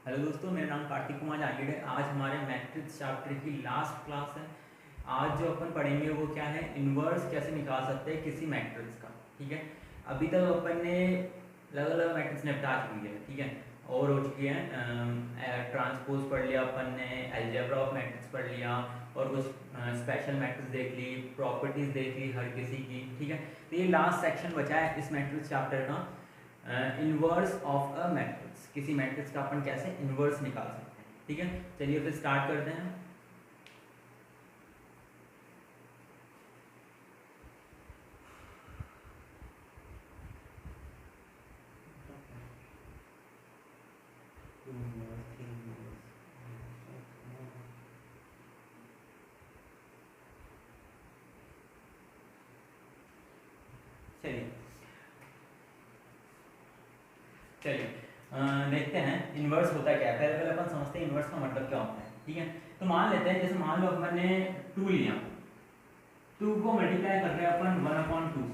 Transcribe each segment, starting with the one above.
Hello दोस्तों, मेरा नाम कार्तिक कुमार जांगीड़ है। आज हमारे मैट्रिक्स चैप्टर की लास्ट क्लास है। आज जो अपन पढ़ेंगे वो क्या है, इन्वर्स कैसे निकाल सकते हैं किसी मैट्रिक्स का। ठीक है, अभी तक अपन ने अलग अलग मैट्रिक्स निपटा चुकी है। ठीक है, और हो चुकी है ट्रांसपोज पढ़ लिया अपन ने, अलजेब्रा ऑफ मैट्रिक्स पढ़ लिया और कुछ स्पेशल मैट्रिक्स देख ली, प्रॉपर्टीज देख ली हर किसी की। ठीक है, तो ये लास्ट सेक्शन बचा है इस मैट्रिक्स चैप्टर का, इन्वर्स ऑफ अ मैट्रिक्स। किसी मैट्रिक्स का अपन कैसे इन्वर्स निकाल सकते हैं। ठीक है, चलिए फिर स्टार्ट करते हैं। चलिए देखते हैं इन्वर्स होता क्या है। पहले अपन समझते हैं इन्वर्स का मतलब क्या होता है। ठीक है, तो मान लेते हैं, जैसे मान लो अपन ने 2 लिया, 2 को मल्टीप्लाई कर रहे हैं अपन 1/2 से।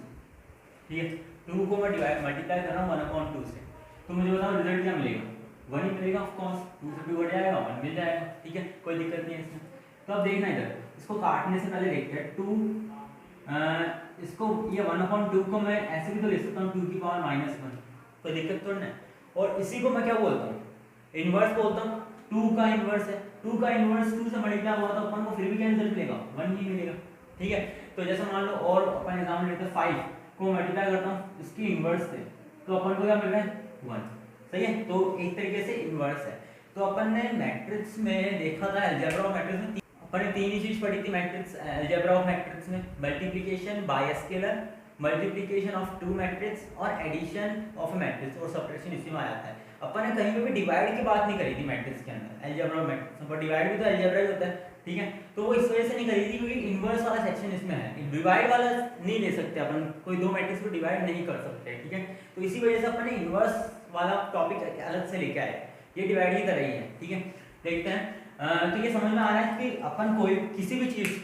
ठीक है, 2 को मैं मल्टीप्लाई कर रहा हूँ 1/2 से, तो मुझे बताओ रिजल्ट क्या मिलेगा, 1 ही मिलेगा। ऑफकोर्स 2 से 2 घट जाएगा, 1 मिल जाएगा। ठीक है, कोई दिक्कत नहीं है इसमें। तो अब देखना इधर, इसको काटने से पहले देखते हैं 2 इसको ये 1/2 को मैं ऐसे भी तो लिख सकता हूँ 2 की पावर -1, कोई दिक्कत तो नहीं। और इसी को मैं क्या बोलता हूँ, इन्वर्स बोलता हूँ। 2 का इन्वर्स है, 2 का इन्वर्स 2 से मल्टीप्लाई हुआ तो अपन को फिर भी क्या रिजल्ट मिलेगा, 1 ही मिलेगा। ठीक है, तो जैसे मान लो और अपन एग्जाम्पल लेते हैं 5 को मल्टीप्लाई करता हूँ इसकी इन्वर्स से, तो अपन को क्या मिल रहा है 1। सही है, तो एक तरीके से इन्वर्स है। तो अपन ने मैट्रिक्स में देखा था, अलजेब्रा ऑफ मैट्रिक्स में अपन ने 3 ही चीज पढ़ी थी मैट्रिक्स, अलजेब्रा ऑफ मैट्रिक्स में multiplication bye scalar, multiplication of 2 matrix और एडिशन ऑफ मैट्रिक्स, और सब्ट्रैक्शन इसी में आ जाता है। अपन ने कहीं पे भी डिवाइड की बात नहीं करी थी मैट्रिक्स के अंदर, अलजेब्रा ऑफ मैट्रिक्स पर डिवाइड भी तो अलजेब्रा ही होता है। ठीक है, तो वो इस वजह से नहीं करी थी क्योंकि इन्वर्स वाला सेक्शन इसमें है, डिवाइड वाला नहीं ले सकते अपन, कोई 2 मैट्रिक्स को डिवाइड नहीं कर सकते। ठीक है, तो इसी वजह से अपन ने इन्वर्स वाला टॉपिक अलग से लेके आए, ये डिवाइड की तरह ही है। ठीक है, देखते हैं। तो ये समझ में आ रहा है कि अपन कोई किसी भी चीज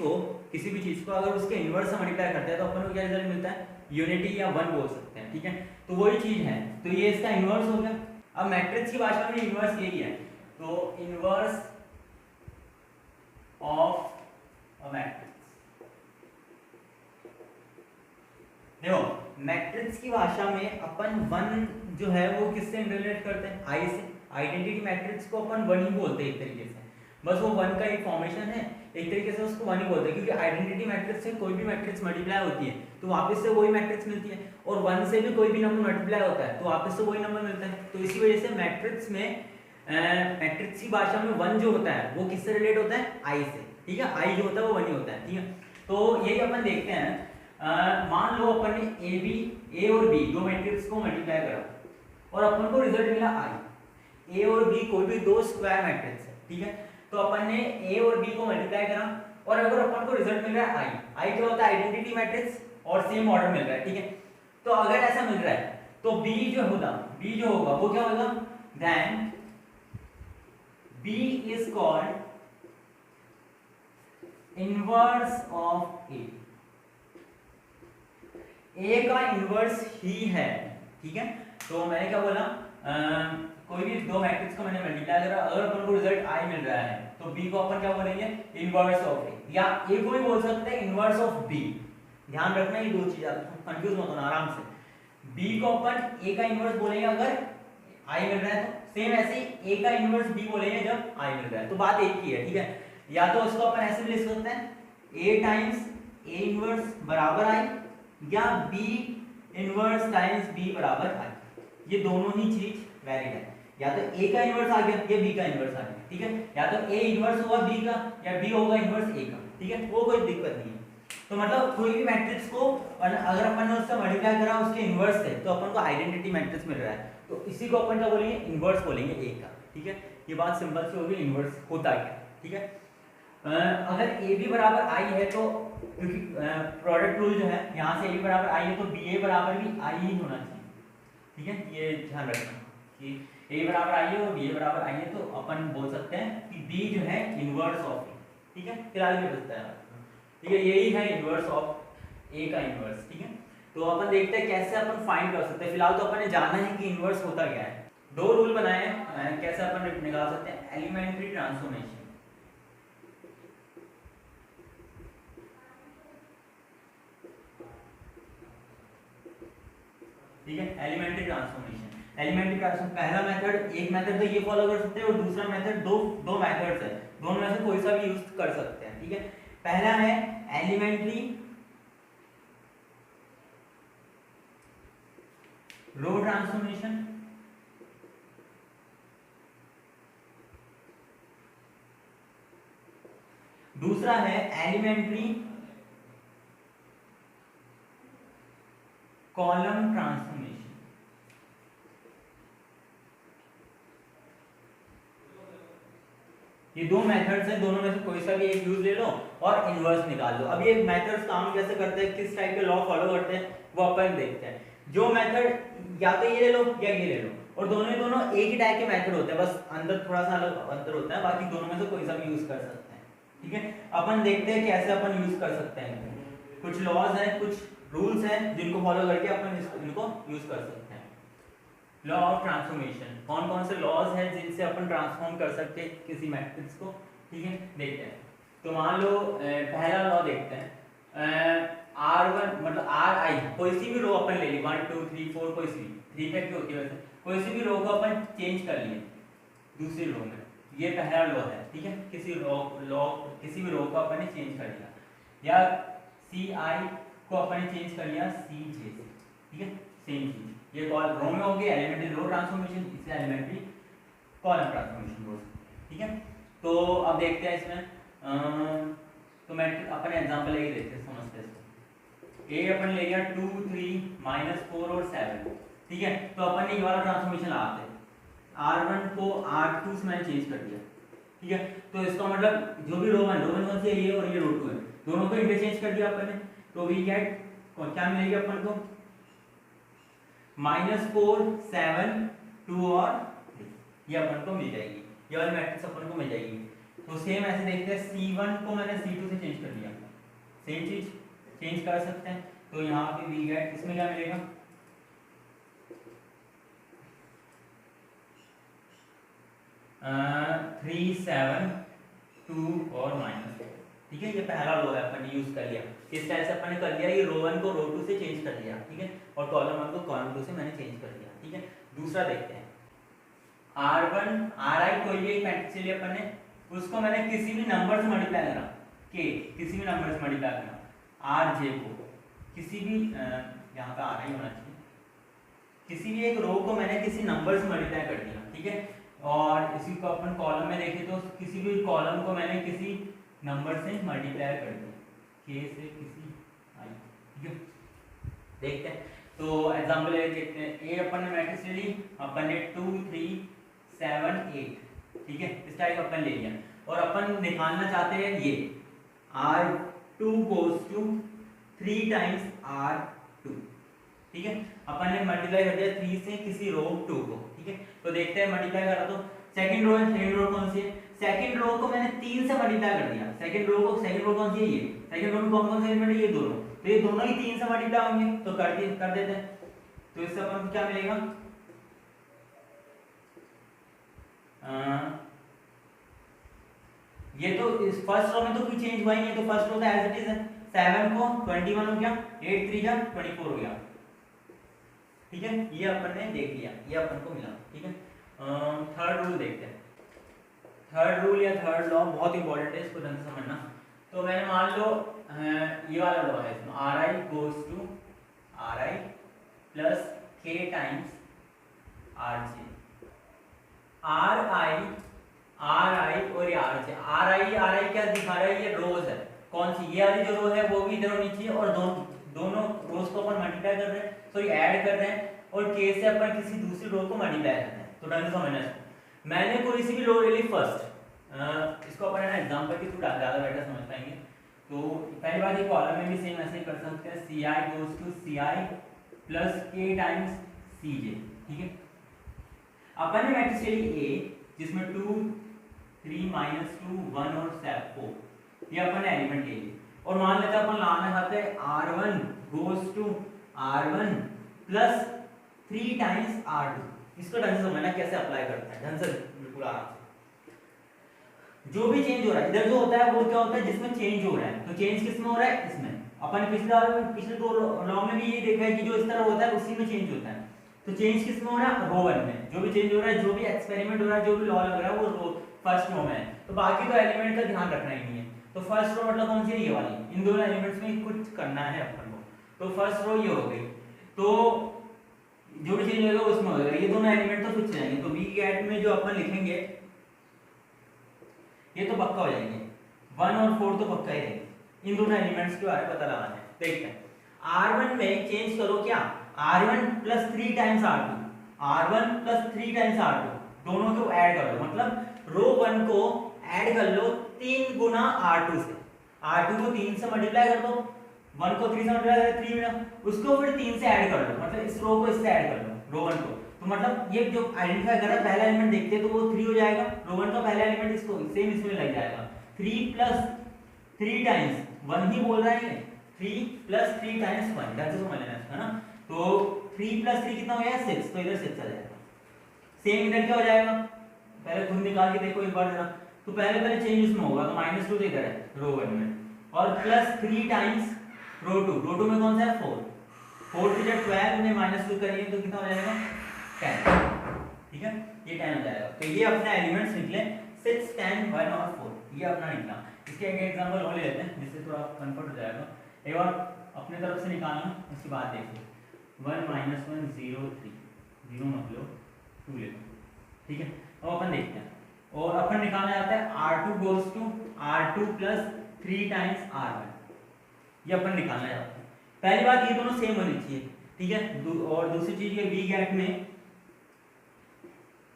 को अगर उसके इन्वर्स से मल्टीप्लाई करते हैं तो अपन को क्या रिजल्ट मिलता है, यूनिटी या 1 बोल सकते हैं। ठीक है, तो वही चीज है, तो ये इसका इन्वर्स हो गया। अब मैट्रिक्स की भाषा में इन्वर्स यही है, तो इन्वर्स ऑफ अ मैट्रिक्स। देखो मैट्रिक्स की भाषा में अपन 1 जो है वो किससे रिलेट करते हैं, आई से। आइडेंटिटी मैट्रिक्स को अपन 1 ही बोलते हैं एक तरीके से, बस वो 1 का एक फॉर्मेशन है, एक तरीके से उसको 1 ही बोलते हैं। क्योंकि आइडेंटिटी मैट्रिक्स से कोई भी मैट्रिक्स मल्टीप्लाई होती है तो वापस से वही मैट्रिक्स मिलती है, और 1 से भी कोई भी नंबर मल्टीप्लाई होता है तो वापस से वही नंबर मिलता है। तो इसी वजह से मैट्रिक्स में मैट्रिक्स की भाषा में 1 जो होता है वो किससे रिलेट होता है, आई से। ठीक है, आई जो होता है वो 1 ही होता है। ठीक है, तो यही अपन देखते हैं। मान लो अपन ने ए और बी दो मैट्रिक्स को मल्टीप्लाई करा और अपन को रिजल्ट मिला आई। ए और बी कोई भी 2 स्क्वायर मैट्रिक्स है। ठीक है, तो अपन ने ए और बी को मल्टीप्लाई करा और अगर अपन को रिजल्ट मिल रहा है आई क्या होता है, आइडेंटिटी मैट्रिक्स और सेम ऑर्डर मिल रहा है। ठीक है, तो अगर ऐसा मिल रहा है तो बी जो होगा वो क्या होगा, then B is called inverse of A. A का इनवर्स ही है। ठीक है, तो मैंने क्या बोला, कोई भी 2 मैट्रिक्स को मैंने मल्टीप्लाई करा, अगर अपन को रिजल्ट आई मिल रहा है तो बी को अपन क्या बोलेंगे, इनवर्स ऑफ ए, या ए को भी बोल सकते हैं इनवर्स ऑफ बी। ध्यान रखना ये 2 चीजें, कंफ्यूज मत होना आराम से। बी को अपन ए का इनवर्स बोलेंगे अगर आई मिल रहा है तो, सेम ऐसे ही ए का इनवर्स बी बोलेंगे जब आई मिल रहा है, तो बात एक ही है। ठीक है, या तो उसको अपन ऐसे भी लिख सकते हैं, ए टाइम्स ए इनवर्स बराबर आई, या बी इनवर्स टाइम्स बी बराबर आई। ये दोनों ही चीज वैलिड है, या तो ए का इनवर्स आ गया या बी का इनवर्स आ गया। ठीक है, या तो ए इनवर्स होगा बी का या बी होगा इनवर्स ए का। ठीक है, वो कोई दिक्कत नहीं है। तो मतलब कोई भी मैट्रिक्स को अगर अपन ने उससे मल्टीप्लाई करा उसके इनवर्स से तो अपन को आइडेंटिटी मैट्रिक्स मिल रहा है, तो इसी को अपन क्या बोलेंगे, इनवर्स बोलेंगे ए का। ठीक है, ये बात सिंपल सी होगी, इनवर्स होता क्या। ठीक है, अगर ए बी बराबर आई है तो, क्योंकि प्रोडक्ट रूल जो है यहाँ से ए बी बराबर आई है तो बी ए बराबर भी आई ही होना चाहिए। ठीक है, ये ध्यान रखना कि ए बराबर आई है और बी ए बराबर आई है तो अपन बोल सकते हैं कि बी जो है इनवर्स ऑफ ए। ठीक है, फिलहाल ये बचता है। ठीक है, यही है इनवर्स ऑफ ए का इनवर्स। ठीक है, तो अपन देखते हैं कैसे अपन फाइंड कर सकते हैं। फिलहाल तो अपन ने जाना है कि इनवर्स होता क्या है। 2 रूल बनाए हैं कैसे अपन अपन निकाल सकते हैं एलिमेंट्री ट्रांसफॉर्मेशन। ठीक है, एलिमेंट्री ट्रांसफॉर्मेशन। एलिमेंट्री ट्रांसफॉर्मेशन पहला मेथड, एक मेथड तो ये फॉलो कर सकते हैं और दूसरा मेथड, दो मेथड्स है, दोनों में से कोई सा भी यूज कर सकते हैं। ठीक है, पहला है एलिमेंट्री रो ट्रांसफॉर्मेशन, दूसरा है एलिमेंट्री कॉलम ट्रांसफॉर्मेशन। ये दो मेथड्स हैं, दोनों में से कोई सा भी एक यूज ले लो और इनवर्स निकाल लो। अब ये मेथड्स काम कैसे करते हैं, किस टाइप के लॉ फॉलो करते हैं, वो अपन देखते हैं। जो मेथड या तो ये ले लो या ये ले लो, और दोनों एक ही टाइप के मेथड होते हैं, बस अंदर थोड़ा सा अलग अंतर होता है, बाकी दोनों में से कोई सा भी यूज कर सकते हैं। ठीक है, अपन देखते हैं कैसे अपन यूज कर सकते हैं। कुछ लॉज हैं, कुछ रूल्स हैं जिनको फॉलो करके अपन इनको यूज कर सकते हैं। लॉ ऑफ ट्रांसफॉर्मेशन, कौन कौन से लॉज हैं जिनसे अपन ट्रांसफॉर्म कर सकते हैं किसी मैट्रिक्स को। ठीक है, देखते हैं। तो मान लो पहला लॉ देखते हैं, R1 मतलब Ri, कोई सी भी रो अपन ले ली, 1 2 3 4, कोई सी 3 तक की होती है वैसे, कोई सी भी रो को अपन चेंज कर लिए दूसरी रो में, ये पहला लॉ है। ठीक है, किसी भी रो को अपन ने चेंज कर लिया, या Ci को अपन ने चेंज कर लिया Cj से। ठीक है, सेम चीज ये कॉल रो में होगी एलिमेंट्री रो ट्रांसफॉर्मेशन, इसे एलिमेंट्री कॉलम ट्रांसफॉर्मेशन बोल सकते हैं। ठीक है, तो अब देखते हैं इसमें, तो मैट्रिक्स अपन एग्जांपल लेके देखते हैं, समझते हैं इसको। ए अपन ले लिया 2 3 -4 और 7। ठीक है, तो अपन ने ये वाला ट्रांसफॉर्मेशन लगाते हैं, R1 को R2 से मैंने चेंज कर दिया। ठीक है, तो इसका मतलब जो भी रो 1 कौन सी है, ये और ये रो 2 है, दोनों को इंटरचेंज कर दिया अपन ने, तो वी गेट क्या मिलेगी अपन को, -4 7 2 और 3, ये अपन को मिल जाएगी, ये वाली मैट्रिक्स अपन को मिल जाएगी। तो सेम ऐसे देखते हैं, C1 को मैंने C2 से चेंज कर दिया, सेम चीज चेंज कर सकते हैं, तो यहाँ पे वी गेट, इसमें क्या मिलेगा, 3 7 2 और -4। ठीक है, ये पहला रो है अपन ने यूज कर लिया, इस टाइप से अपन ने कर लिया, ये रो 1 को रो 2 से चेंज कर लिया। ठीक है, और कॉलम 1 को कॉलम 2 से मैंने चेंज कर दिया। ठीक है, दूसरा देखते हैं, R1 Ri कोई भी एक मैट्रिक्स ले लिया अपन ने, उसको मैंने किसी भी नंबर से मल्टीप्लाई करा, के किसी भी नंबर से मल्टीप्लाई करा, Rj को किसी भी यहाँ पे Ri होना चाहिए, किसी भी एक रो को मैंने किसी नंबर से मल्टीप्लाई कर दिया। ठीक है, और इसी को अपन कॉलम में देखें तो किसी भी कॉलम को मैंने किसी नंबर से मल्टीप्लाई कर दिया, k से किसी i। ठीक है, देखते हैं, तो एग्जांपल ले देखते हैं। ए अपन ने मैट्रिक्स ले ली, अपन ने 2 3 7 8। ठीक है, इस टाइप अपन ले लिया, और अपन निकालना चाहते हैं ये R2 goes to 3 times R2। ठीक है, अपन ने मल्टीप्लाई कर दिया 3 से किसी रो 2 को। ठीक है, तो देखते हैं मल्टीप्लाई करा तो सेकंड रो है, सेकंड रो कौन सी है, सेकंड रो को मैंने 3 से मल्टीप्लाई कर दिया, सेकंड रो कौन सी है, ये सेकंड रो में कौन कौन से एलिमेंट है, ये दोनों, तो ये दोनों ही 3 से मल्टीप्लाई होंगे, तो कर देते हैं। तो इससे अपन को क्या मिलेगा, ये तो इस फर्स्ट रो में तो कोई चेंज हुआ ही नहीं, तो फर्स्ट रो तो एज इट इज है, 7 को 21 हो गया, 8 3 जा 24 हो गया। ठीक है, ये अपन ने देख लिया, ये अपन को मिला। ठीक है, थर्ड रूल देखते हैं। थर्ड रूल या थर्ड लॉ बहुत इंपॉर्टेंट है, इसको ढंग से समझना। तो मैंने मान लो ये वाला लॉ है, इसमें Ri goes to Ri plus k times Rj, Ri और ये Rj, Ri क्या दिखा रहा है, ये रोज है, कौन सी, ये वाली जो रो है वो भी इधर होनी चाहिए, और दोनों रोज को अपन मल्टीप्लाई कर रहे हैं, सॉरी ऐड कर रहे हैं, और k से अपन किसी दूसरी रो को मल्टीप्लाई कर रहे हैं। तो ढंग से समझना इसको, मैंने कोई सी भी रो ले ली फर्स्ट, इसको अपन है ना एग्जांपल के थ्रू ज़्यादा बेटर समझ पाएंगे। तो पहली बात, ये कॉलम में भी सेम ऐसे ही कर सकते हैं, Ci goes to Ci plus k times Cj। ठीक है, अपन ने मैट्रिक्स ले ली A, जिसमें 2 3 -2 1 और 4, ये अपन ने एलिमेंट ले लिए, और मान लेते हैं अपन लाना चाहते हैं R1 goes to R1 plus 3 times R2। इसको ढंग से समझना कैसे अप्लाई करता है, ढंग से बिल्कुल आराम से। जो भी चेंज हो रहा है इधर जो होता है वो क्या होता है, जिसमें चेंज हो रहा है, तो चेंज किस में हो रहा है, इसमें। अपन पिछले दो लॉ में भी ये देखा है कि जो इस तरह होता है उसी में चेंज होता है। तो चेंज किस में हो रहा है, रो 1 में। जो भी चेंज हो रहा है, जो भी एक्सपेरिमेंट हो रहा है, जो भी लॉ लग रहा है वो फर्स्ट रो में है। तो बाकी तो एलिमेंट का ध्यान रखना ही नहीं है। तो फर्स्ट रो मतलब कौन सी है, ये वाली। इन दोनों एलिमेंट्स में कुछ करना है अपन को, तो फर्स्ट रो ये हो गई। तो जो भी चेंज होगा उसमें होगा, ये दोनों एलिमेंट तो फिक्स रहेंगे। तो वी गेट में जो अपन लिखेंगे ये तो पक्का हो जाएंगे, 1 और 4 तो पक्का ही रहेंगे। इन दोनों एलिमेंट्स के बारे में पता लगाना है। देखते हैं R1 में चेंज करो क्या, R1 plus 3 times R2, R1 plus 3 times R2, दोनों को ऐड कर लो। मतलब रो 1 को ऐड कर लो 3 गुना R2 से। R2 को 3 से मल्टीप्लाई कर दो, 1 को 3 से मल्टीप्लाई करें 3 गुना, उसको फिर 3 से ऐड कर लो। मतलब इस रो को इससे ऐड कर लो, रो 1 को। तो मतलब ये जो आइडेंटिफाई कर रहा है पहला एलिमेंट देखते हैं तो वो 3 हो जाएगा। रो 1 का पहला एलिमेंट इसको सेम इसमें लग जाएगा। 3 प्लस 3 टाइम्स 1 ही बोल रहा है, 3 प्लस 3 टाइम्स 1, ध्यान से समझ लेना है ना। तो 3 प्लस 3 कितना हो गया, 6, तो इधर 6 आ जाएगा। सेम इधर क्या हो जाएगा, पहले खुद निकाल के देखो एक बार जरा। तो पहले चेंज इसमें होगा, तो -2 तो इधर है रो 1 में, और प्लस 3 टाइम्स रो 2 में कौन सा है, 4, 4 की जगह 12 में -2 करेंगे तो कितना हो जाएगा, 10। ठीक है, ये 10 हो जाएगा। तो ये अपने एलिमेंट्स निकले 6, 10, 1 और 4, ये अपना निकला। इसके एक एग्जांपल और ले लेते हैं जिससे थोड़ा कंफर्ट हो जाएगा। एक बार अपने तरफ से निकालना, उसके बाद देखिए 1 - 1 0 3, 0 मत लो 2 ले लो। ठीक है, अब अपन देखते हैं। और अपन निकालना चाहते हैं R2 goes to R2 plus 3 times R1, ये अपन निकालना चाहते हैं। पहली बात ये दोनों सेम होनी चाहिए, ठीक है। और दूसरी चीज ये वी गेट में,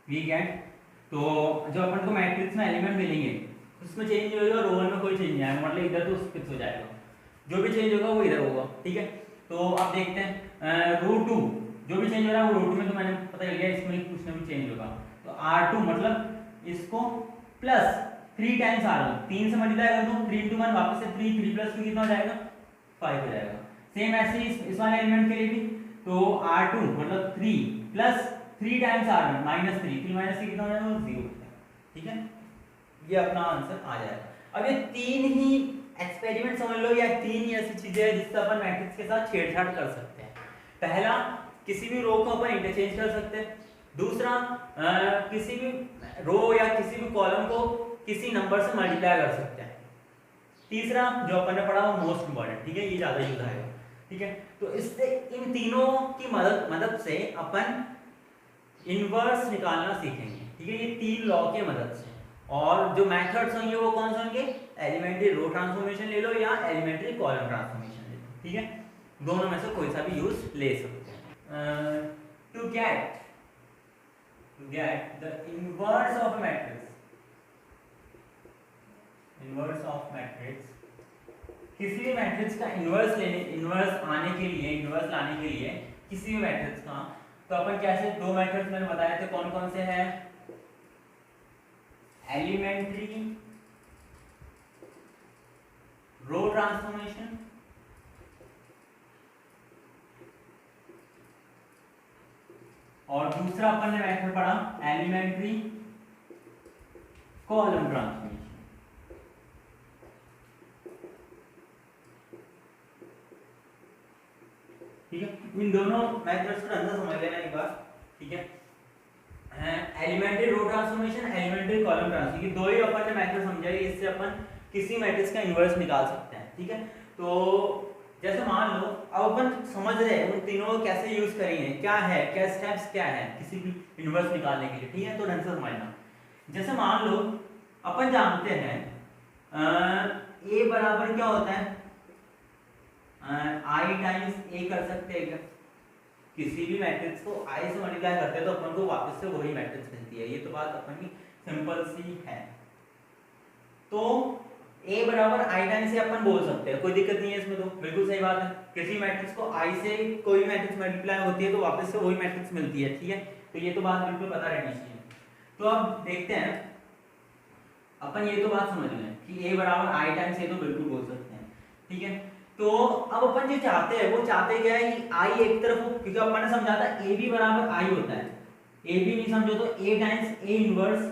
वी गेट तो जो अपन को मैट्रिक्स में एलिमेंट मिलेंगे उसमें चेंज होगा, रो 1 में कोई चेंज नहीं आएगा, मतलब इधर तो फिक्स हो जाएगा। जो भी चेंज होगा वो इधर होगा। ठीक है, तो अब देखते हैं रो 2, जो भी चेंज हो रहा है वो रो 2 में, तो मैंने पता चल गया इसमें कुछ ना कुछ चेंज होगा। तो R2 मतलब इसको प्लस 3 टाइम्स R1, 3 से मल्टीप्लाई कर दो, 3 × 1 वापस से 3, 3 + 2 कितना हो जाएगा, 5 हो जाएगा। सेम ऐसे ही इस वाले एलिमेंट के लिए भी, तो R2 मतलब 3 प्लस 3 टाइम्स R1 -3, 3 - 3 कितना हो जाएगा, 0। ठीक है, ये अपना आंसर आ जाएगा। अब ये 3 ही एक्सपेरिमेंट समझ लो, या 3 ही ऐसी चीजें हैं जिससे अपन मैट्रिक्स के साथ छेड़छाड़ कर सकते हैं। पहला, किसी भी रो को अपन इंटरचेंज कर सकते हैं। दूसरा, किसी भी रो या किसी भी कॉलम को किसी नंबर से मल्टीप्लाई कर सकते हैं। तीसरा, जो अपन ने पढ़ा वो मोस्ट इंपॉर्टेंट, ठीक है, ये ज्यादा यूज आएगा। ठीक है, तो इससे इन तीनों की मदद से अपन इनवर्स निकालना सीखेंगे। ठीक है, ये 3 लॉ की मदद से। और जो मेथड्स होंगे वो कौन से होंगे, एलिमेंट्री रो ट्रांसफॉर्मेशन ले लो या एलिमेंट्री कॉलम ट्रांसफॉर्मेशन ले लो। ठीक है, दोनों में से कोई सा भी यूज ले सकते हैं। To get the inverse of matrix, inverse of matrix, किसी भी मैट्रिक्स का इनवर्स आने के लिए, इनवर्स लाने के लिए किसी भी मैट्रिक्स का, तो अपन कैसे, 2 मैथड्स मैंने बताए थे, कौन कौन से हैं, एलिमेंट्री रो ट्रांसफॉर्मेशन और दूसरा अपन ने मेथड पढ़ा एलिमेंट्री कॉलम ट्रांसफॉर्मेशन। ठीक है, इन दोनों मेथड्स को अंदर समझ लेना एक बार। ठीक है, elementary row transformation, elementary column transformation, ये दो ही अपन ने मेथड समझाई, इससे अपन किसी मैट्रिक्स का इनवर्स निकाल सकते हैं। ठीक है, तो जैसे मान लो अब अपन समझ रहे हैं उन तीनों को कैसे यूज करेंगे, क्या है, क्या स्टेप्स क्या है किसी भी इनवर्स निकालने के लिए। ठीक है, तो ढंग से समझना। जैसे मान लो अपन जानते हैं ए बराबर क्या होता है, आई टाइम्स ए कर सकते हैं क्या, किसी भी मैट्रिक्स को आई से मल्टीप्लाई करते हैं तो अपन को वापस से वही मैट्रिक्स मिलती है। ये तो बात अपन की सिंपल सी है। तो a बराबर आई टाइम्स से अपन बोल सकते हैं, कोई दिक्कत नहीं है इसमें, तो बिल्कुल सही बात है। किसी मैट्रिक्स को आई से कोई मैट्रिक्स मल्टीप्लाई होती है तो वापस से वही मैट्रिक्स मिलती है। ठीक है, तो ये तो बात बिल्कुल पता रहनी चाहिए। तो अब देखते हैं, अपन ये तो बात समझ लें कि a बराबर आई टाइम्स से तो बिल्कुल बोल सकते हैं। ठीक है, तो अब अपन जो चाहते हैं वो चाहते क्या है कि आई एक तरफ हो, क्योंकि अपन ने समझा था a भी बराबर आई होता है। a भी नहीं समझो तो a टाइम्स a इनवर्स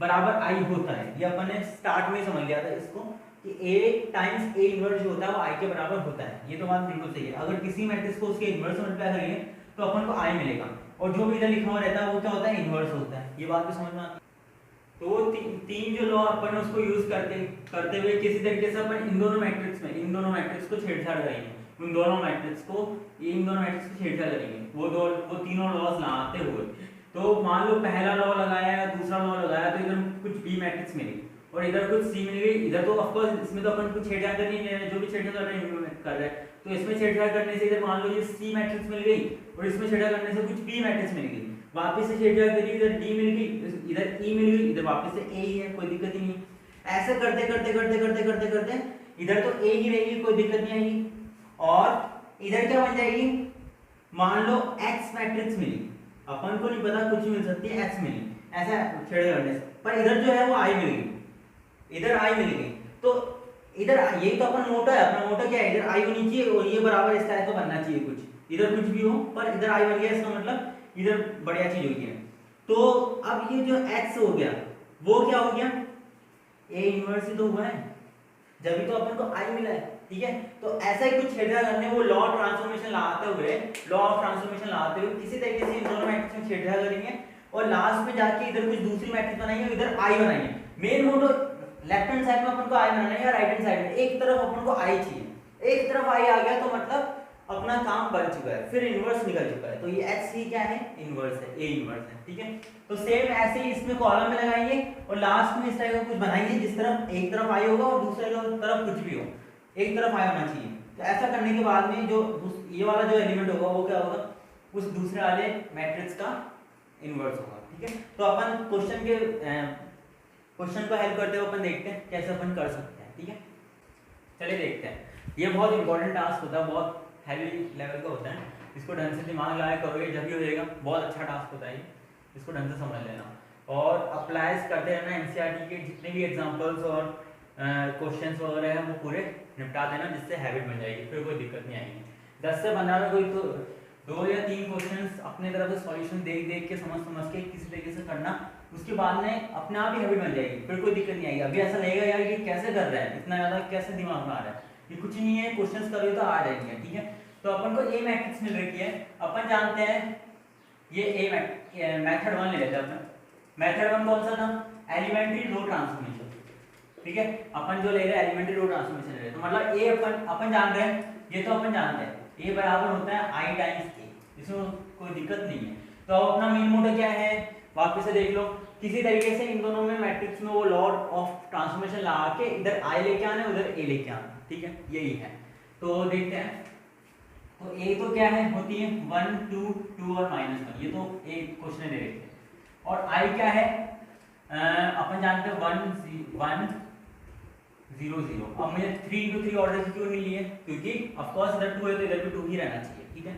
बराबर आई होता है। ये अपन ने स्टार्ट में समझ लिया था इसको कि a टाइम्स a इनवर्स जो होता है वो i के बराबर होता है। ये तो बात बिल्कुल सही है। अगर किसी मैट्रिक्स को उसके इनवर्स से मल्टीप्लाई करेंगे तो अपन को i मिलेगा, और जो भी इधर लिखा हुआ रहता है वो क्या होता है, इनवर्स होता है। ये बात भी समझ में आती है। तो तीन जो लॉ अपन उसको यूज करते हुए किसी तरीके से अपन इन दोनों मैट्रिक्स को छेड़छाड़ करेंगे, इन दोनों मैट्रिक्स को छेड़छाड़ करेंगे, वो तीनों लॉज लगाते हुए। तो मान लो पहला लॉ लगाया या दूसरा लॉ लगाया तो इधर कुछ बी मैट्रिक्स मिली और इधर कुछ सी मिल गई। इधर तो ऑफ कोर्स इसमें तो अपन कुछ छेड़छाड़ करनी है, जो भी छेड़छाड़ कर रहे हैं तो इसमें छेड़छाड़ करने से इधर मान लो ये सी मैट्रिक्स मिल गई और इसमें छेड़छाड़ करने से कुछ बी मैट्रिक्स मिल गई, वापस से छेड़छाड़ करी इधर डी मिल गई, इधर ई मिल गई, इधर वापस से ए ही है, कोई दिक्कत ही नहीं। ऐसे करते करते करते करते करते करते इधर तो ए ही रहेगी, कोई दिक्कत नहीं आएगी, और इधर क्या बन जाएगी, मान लो एक्स मैट्रिक्स मिली, अपन को नहीं पता कुछ मिल सकती है, एक्स मिली ऐसा छेड़छाड़ करने से, पर इधर जो है वो आई मिल गई, इधर आई मिल गई। तो इधर ये तो अपन मोटा है, अपना मोटा क्या है, इधर आई होनी चाहिए और ये बराबर इस टाइप का बनना चाहिए, कुछ इधर कुछ भी हो पर इधर आई बन गया, इसका मतलब इधर बढ़िया चीज हो गई है। तो अब ये जो x हो गया वो क्या हो गया, a इनवर्स ही तो हुआ है, जब भी तो अपन को i मिला है, ठीक है। तो ऐसा ही कुछ छेड़छाड़ करने, वो लॉ ऑफ ट्रांसफॉर्मेशन लगाते हुए किसी तरीके से इन दोनों मैट्रिक्स में छेड़छाड़ करेंगे और लास्ट में जाके इधर कुछ दूसरी मैट्रिक्स बनाएंगे और इधर i बनाएंगे। Main motto left hand side में अपन को i बनाना है या राइट हैंड साइड में, एक तरफ अपन को i चाहिए, एक तरफ i आ गया तो मतलब अपना काम बन चुका है, फिर इनवर्स निकल चुका है। तो ये x ही क्या है, इनवर्स है, a इनवर्स है, ठीक है। तो सेम ऐसे ही इसमें कॉलम में लगाएंगे और लास्ट में इस टाइप का कुछ बनाएंगे जिस तरफ एक तरफ i होगा और दूसरे तरफ कुछ भी हो, एक तरफ i होना चाहिए। तो ऐसा करने के बाद में जो ये वाला जो एलिमेंट होगा वो क्या होगा, उस दूसरे वाले मैट्रिक्स का इनवर्स होगा, ठीक है। तो अपन क्वेश्चन को हेल्प करते हुए अपन देखते हैं कैसे अपन कर सकते हैं, ठीक है। चलिए देखते हैं। ये बहुत इंपॉर्टेंट टास्क होता है, बहुत हैवी लेवल का होता है, इसको ढंग से दिमाग लगाए करोगे जब भी होएगा, बहुत अच्छा टास्क होता है ये, इसको ढंग से समझ लेना और अप्लाई करते रहना। एनसीईआरटी के जितने भी एग्जांपल्स और क्वेश्चंस वगैरह हैं वो पूरे निपटा देना, जिससे हैबिट बन जाएगी, फिर कोई दिक्कत नहीं आएगी। 10 से 15 में कोई तो 2 या 3 क्वेश्चंस अपने तरफ से सॉल्यूशन देख देख के समझ के किसी तरीके से करना, उसके बाद में अपने आप ही हैबिट बन जाएगी, फिर कोई दिक्कत नहीं आएगी। अभी ऐसा लगेगा यार ये कैसे कर रहा है, इतना ज़्यादा कैसे दिमाग में आ रहा है, ये कुछ नहीं है, क्वेश्चंस करोगे तो आ जाएंगे, ठीक है। तो अपन को ए मैट्रिक्स मिल रही है, अपन जानते हैं ये ए मेथड 1 ले लेते हैं अपन। मेथड 1 कौन सा था, एलिमेंट्री रो ट्रांसफॉर्मेशन, ठीक है। अपन जो ले रहे हैं एलिमेंट्री रो ट्रांसफॉर्मेशन ले रहे हैं, तो मतलब ए अपन जान रहे हैं, ये तो अपन जानते हैं ए बराबर होता है i टाइम्स ए, इसमें कोई दिक्कत नहीं है। तो अब अपना मेन मोटो क्या है, वापस से देख लो, किसी तरीके से इन दोनों में मैट्रिक्स में वो लॉ ऑफ ट्रांसफॉर्मेशन लगा के इधर i लेके आना, उधर a लेके आना, ठीक है, यही है। तो देखते हैं। तो a तो क्या है, होती है 1 2 2 और -1, ये तो एक क्वेश्चन दे रखे हैं। और i क्या है, अपन जानते हैं 1 1 0 0। अब मुझे 3 into 3 ऑर्डर क्यों नहीं लिए, क्योंकि ऑफ कोर्स इधर 2 है तो इधर भी 2 ही रहना चाहिए, ठीक है।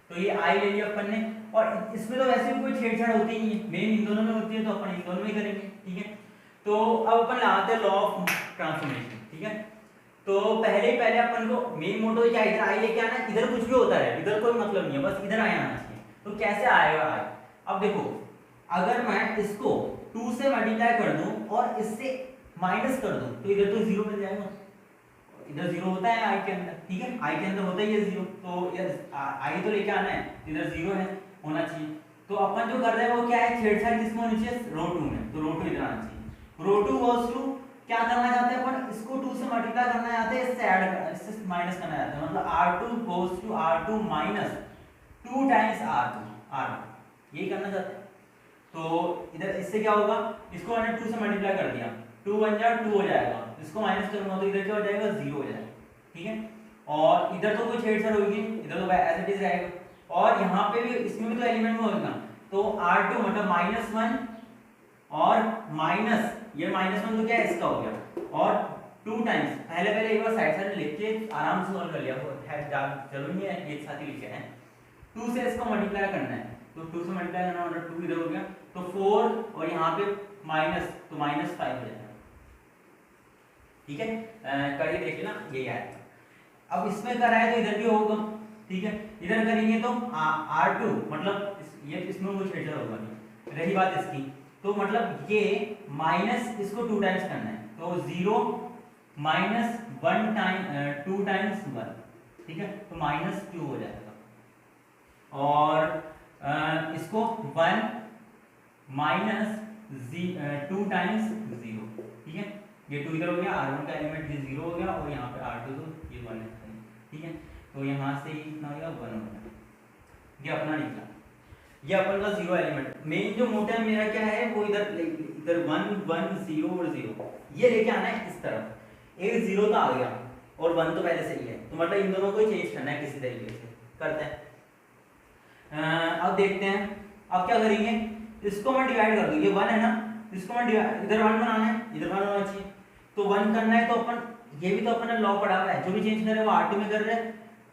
तो ये i ले लिया अपन ने, और इसमें तो वैसे भी कोई छेड़छाड़ होती ही नहीं है, मेन इन दोनों में होती है तो अपन इन दोनों में ही करेंगे, ठीक है। तो अब अपन लगाते हैं लॉ ऑफ ट्रांसफॉर्मेशन, ठीक है। तो पहले अपन को मेन मोटो क्या, इधर i लेके आना, इधर कुछ भी होता है इधर कोई मतलब नहीं है, बस इधर i आना चाहिए। तो कैसे आएगा i, अब देखो अगर मैं इसको 2 से मल्टीप्लाई कर दूं और इससे माइनस कर दूं तो इधर तो 0 मिल जाएगा, इधर 0 होता है i के अंदर, ठीक है, i के अंदर होता ही है 0, तो i तो लेके आना है, इधर 0 है होना चाहिए। तो अपन जो कर रहे हैं वो क्या है, छेड़छाड़ किसमें होनी चाहिए, रो 2 में, तो रो 2 इधर आना चाहिए। रो 2 गोस टू क्या करना चाहते हैं अपन, इसको 2 से मल्टीप्लाई करना चाहते हैं, इससे ऐड इससे माइनस करना चाहते हैं, मतलब r2 goes to r2 minus 2 times r1 यही करना चाहते हैं। तो इधर इससे क्या होगा, इसको मैंने 2 से मल्टीप्लाई कर दिया, 2 1 जा 2 हो जाएगा, इसको माइनस करूंगा तो इधर क्या हो जाएगा, 0 हो जाएगा, ठीक है। और इधर तो कोई छेड़छाड़ होगी, इधर तो एज इट इज रहेगा, और यहाँ पे भी इसमें भी तो एलिमेंट में होगा, तो r2 मतलब -1 और माइनस ये -1 तो क्या है, इसका हो गया, और 2 टाइम्स पहले एक बार साइड लिख के आराम से सॉल्व कर लिया, वो चलो नहीं है एक साथ ही लिखे हैं। 2 से इसको मल्टीप्लाई करना है, तो 2 से मल्टीप्लाई करना मतलब 2 इधर हो गया, तो 4 और यहाँ पे माइनस, तो -5 हो जाएगा, ठीक है। करिए देखिए ना, ये आएगा। अब इसमें करा है तो इधर भी होगा, ठीक है, इधर करेंगे तो r2 मतलब ये इसमें कुछ छेड़छाड़ होगा नहीं। रही बात इसकी, तो मतलब ये माइनस इसको 2 टाइम्स करना है, तो 0 माइनस 1 टाइम 2 टाइम्स 1, ठीक है, तो -2 हो जाएगा। और इसको 1 माइनस 2 टाइम्स 0, ठीक है, ये 2 इधर हो गया, R1 का एलिमेंट ये 0 हो गया और यहाँ पे R2 तो ये 1 है, ठीक है, तो यहाँ से कितना हो गया 1 हो गया, ये अपना निकला, ये अपन का 0 एलिमेंट। मेन जो मोटिव मेरा क्या है वो इधर 1 1 0 और 0 ये लेके आना है इस तरफ, एक 0 तो आ गया और 1 तो पहले से ही है, तो मतलब इन दोनों को ही चेंज करना है किसी तरीके से, करते हैं। अब देखते हैं, अब क्या करेंगे, इसको मैं डिवाइड कर दूं, ये 1 है ना, इसको मैं इधर 1 बनाना है, इधर 1 होना चाहिए, तो 1 करना है, तो अपन ये भी तो अपन ने लॉ पढ़ा हुआ है, जो भी चेंज करे वो R2 में कर रहे हैं,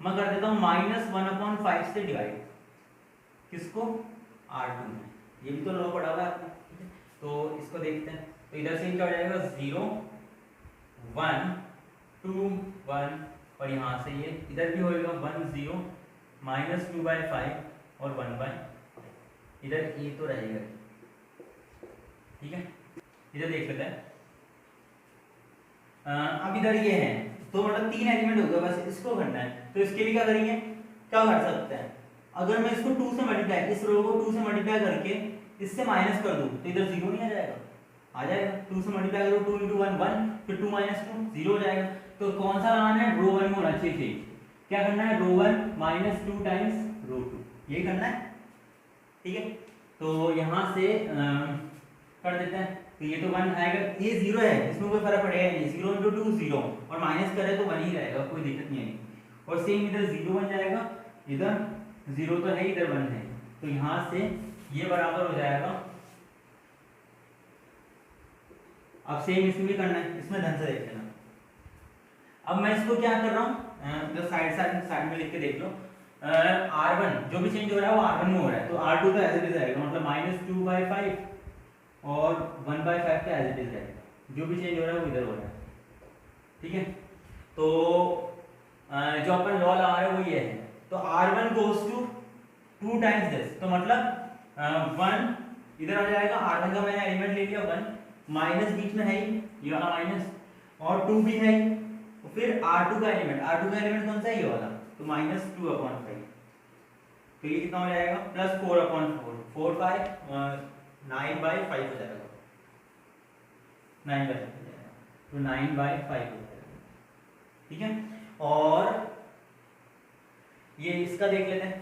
मैं कर देता हूँ -1/5 से डिवाइड, किसको, R2 में, ये भी तो लॉ पढ़ा हुआ है आपने, ठीक है, तो इसको देखते हैं, तो इधर से क्या हो जाएगा 0 1 2 1 और यहाँ से ये इधर भी होएगा 1 0 -2/5 और 1/5, इधर ये तो रहेगा, ठीक है, इधर देख लेते हैं। अब इधर ये है, तो मतलब 3 एलिमेंट हो गए, बस इसको करना है, तो इसके लिए क्या करेंगे, क्या कर सकते हैं, अगर मैं इसको 2 से मल्टीप्लाई, इस रो को 2 से मल्टीप्लाई करके इससे माइनस कर दूं तो इधर 0 नहीं आ जाएगा, आ जाएगा, 2 से मल्टीप्लाई करो, 2 × 1 1, फिर 2 - 2 0 हो जाएगा, तो कौन सा लगाना है, रो 1 में होना चाहिए चेंज, क्या करना है, रो 1 -2 टाइम्स रो 2, यही करना है, ठीक है, तो यहाँ से कर देते हैं, तो ये तो 1 आएगा, ये 0 है, इसमें कोई फर्क पड़ेगा नहीं, 0 × 2 0 और माइनस करे तो 1 ही रहेगा, कोई दिक्कत नहीं आएगी, और सेम इधर 0 बन जाएगा, इधर 0 तो है, इधर 1 है, तो यहाँ से ये बराबर हो जाएगा। अब सेम इसमें भी करना है, इसमें ढंग से देख लेना। अब मैं इसको क्या कर रहा हूँ, जो साइड में लिख के देख लो, R1 जो भी चेंज हो रहा है वो R1 में हो रहा है, तो R2 तो एज इट इज रहेगा, मतलब -2/5 और 1/5 का एज इट इज रहेगा, जो भी चेंज हो रहा है वो इधर हो रहा है, ठीक है, तो जो अपन लॉ लगा रहे हैं वो ये है, तो R1 goes to 2 times this, तो मतलब 1 इधर आ जाएगा, R1 का मैंने एलिमेंट ले लिया 1, माइनस बीच में है ही, ये वाला माइनस, और 2 भी है ही, तो फिर R2 का एलिमेंट कौन सा है, ये वाला, तो -2/5, तो ये कितना हो जाएगा, +4/4, 4 5 9/5 हो जाएगा, 9/5 हो जाएगा, तो 9/5 हो जाएगा, ठीक है, और ये इसका देख लेते हैं,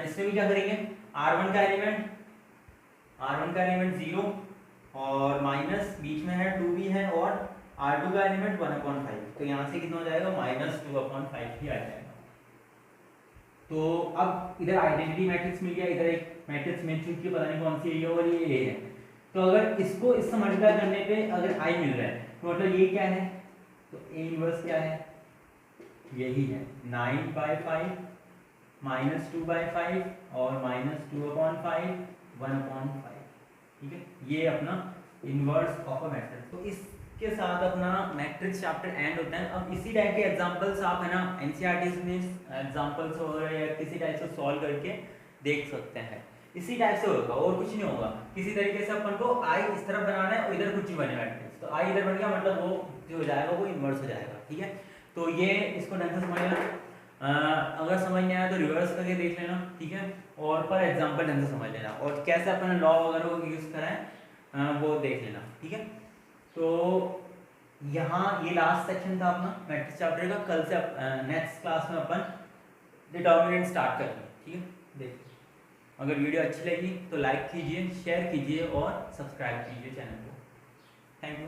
इसमें भी क्या करेंगे, R1 का एलिमेंट 0 और माइनस बीच में है 2 भी है, और R2 का एलिमेंट 1/5, तो यहाँ से कितना हो जाएगा, -2/5 ही आ जाएगा। तो अब इधर आइडेंटिटी मैट्रिक्स मिल गया, इधर एक मैट्रिक्स मिल चुकी है, पता नहीं कौन सी है और ये A है, तो अगर इसको इससे मल्टीप्लाई करने पे अगर I मिल रहा है तो मतलब ये क्या है, तो A इनवर्स क्या है, यही है 9/5 -2/5 और -2/5 1/5, ठीक है, ये अपना इनवर्स ऑफ अ मैट्रिक्स। तो इसके साथ अपना मैट्रिक्स चैप्टर एंड होता है। अब इसी टाइप के एग्जांपल्स आप है ना एनसीईआरटी में एग्जांपल्स वगैरह या किसी टाइप से सॉल्व करके देख सकते हैं। इसी टाइप से होगा और कुछ नहीं होगा, किसी तरीके से अपन को आई इस तरफ बनाना है और इधर कुछ ही बने मैट्रिक्स, तो आई इधर बन गया मतलब वो जो हो जाएगा वो इन्वर्स हो जाएगा, ठीक है। तो ये इसको ढंग से समझ लेना, अगर समझ नहीं आया तो रिवर्स करके देख लेना, ठीक है, और पर एग्जांपल ढंग से समझ लेना और कैसे अपन लॉ वगैरह को यूज कराएं वो देख लेना, ठीक है। तो यहाँ ये लास्ट सेक्शन था अपना मैट्रिक्स चैप्टर का। कल से नेक्स्ट क्लास में अपन डिटर्मिनेंट स्टार्ट करेंगे, ठीक है। देखिए अगर वीडियो अच्छी लगी तो लाइक कीजिए, शेयर कीजिए और सब्सक्राइब कीजिए चैनल को। Thank you.